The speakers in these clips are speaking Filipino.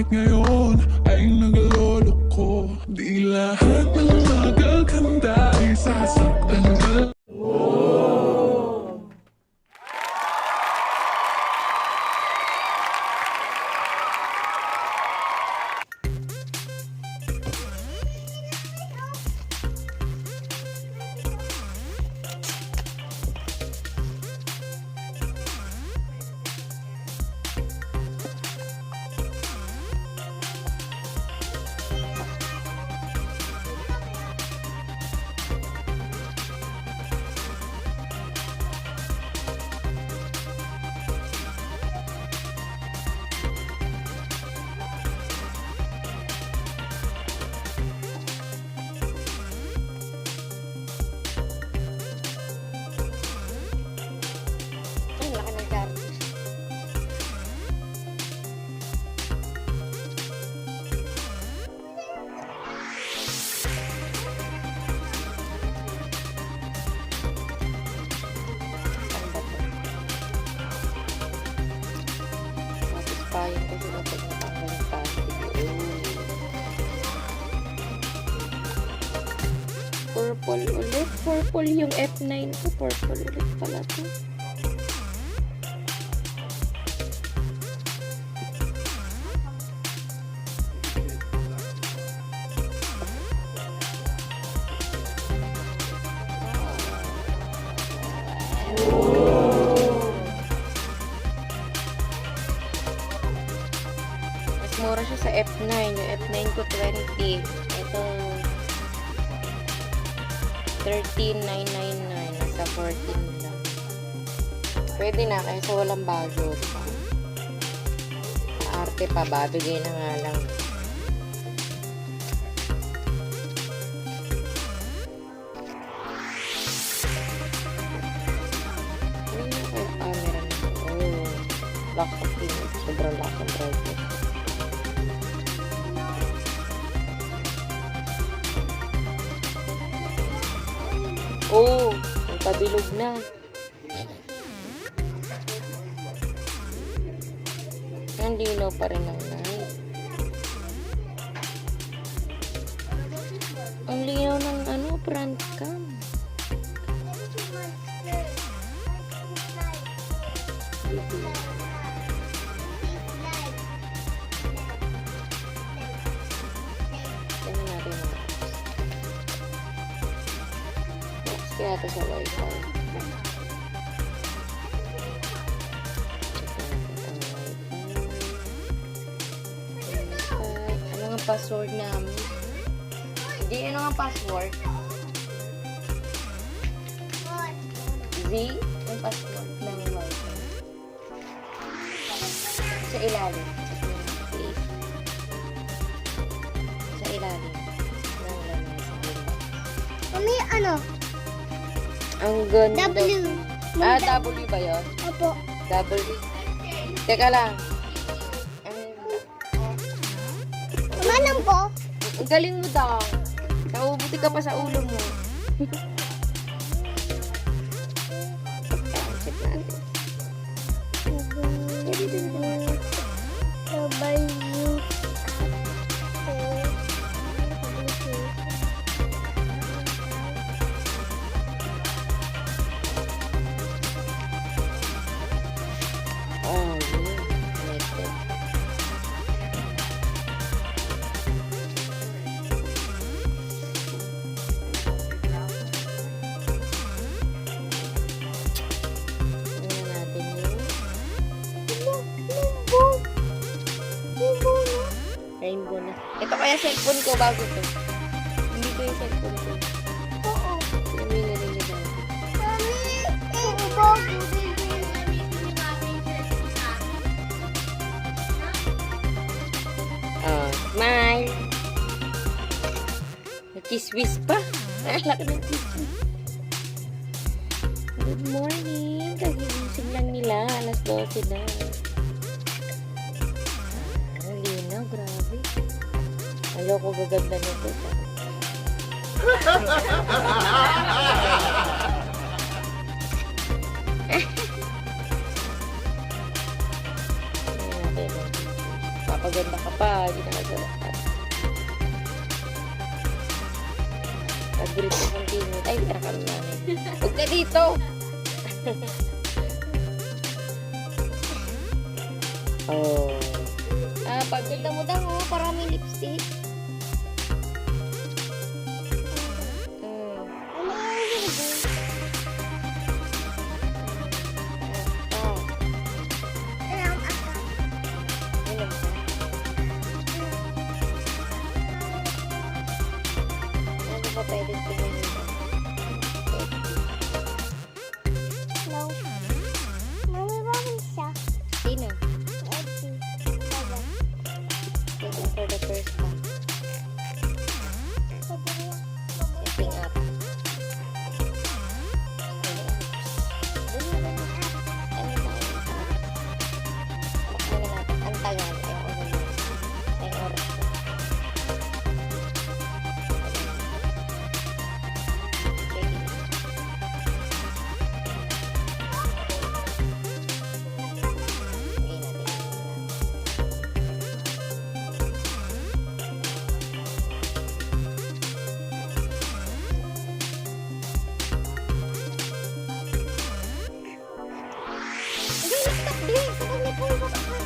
Bakit ngayon ay nagalolo ko? Di lahat ng magaganda ay sasaktan ka. Satisfying kasi dapat natanggal yung plastic. Purple ulit. Purple yung F9 ko. Purple ulit pala to. Mura siya sa F9. Yung F9 ko 20. Ito 13,999. Nasa 14 lang. Pwede na kaysa walang bago. Diba? Arte pa. Babigay na nga lang. Hindi na kayo camera na. Oh. Locks of image. Sobrang locks of brightness. Oh, nagpabilog na. Ang linaw pa rin ng night. Ang linaw ng front cam. Tingnan natin mga apps. Kaya ito sa wifi. Check natin ang wifi. Ano nga password namin? Hindi, ano nga password? Z? Ang password ng wifi. Sa ilalim. Please. Sa ilalim. Mami, ano? Ang ganda. W. W ba yun? Opo. W. Teka lang. Manang po? Ang galing mo daw. Naubuti ka pa sa ulo mo. Check natin. Oh, yun. Connected. Tingnan natin yun. Rainbow na. Ito kaya cellphone ko bago to. Hindi ko yung cellphone ko. Oo. Hindi narinig ako. Mami, bago. Oh, smile. Nag-kiss-wiss pa. Laki ng kiss-wiss. Good morning. Kagigising lang nila. Alas 12 na. Ang linaw. Grabe. Ayoko gaganda nito. maganda ka pa. Hindi na nagalakat. Pag-breed ko continue. Ay, tara kami namin. Huwag ka dito! Oh. Pagbilda mo daw, oh. Parang may lipstick. Ano yung hindi? Alam ako. Ano ba pwede tingin nito? No. Mami, bakit siya? Sino? Etsy. Baba. Waiting for the first one. Sabi niya. Setting up. Ano ba yun? Ano natin? Ang tagal. Ayaw ko na. May oras ko. Ready. Hindi natin. Hindi, laptop din. Kapag may pulbo ka pa.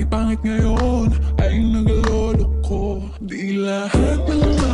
Kahit pangit ngayon ay nagalolo ko. Di lahat ng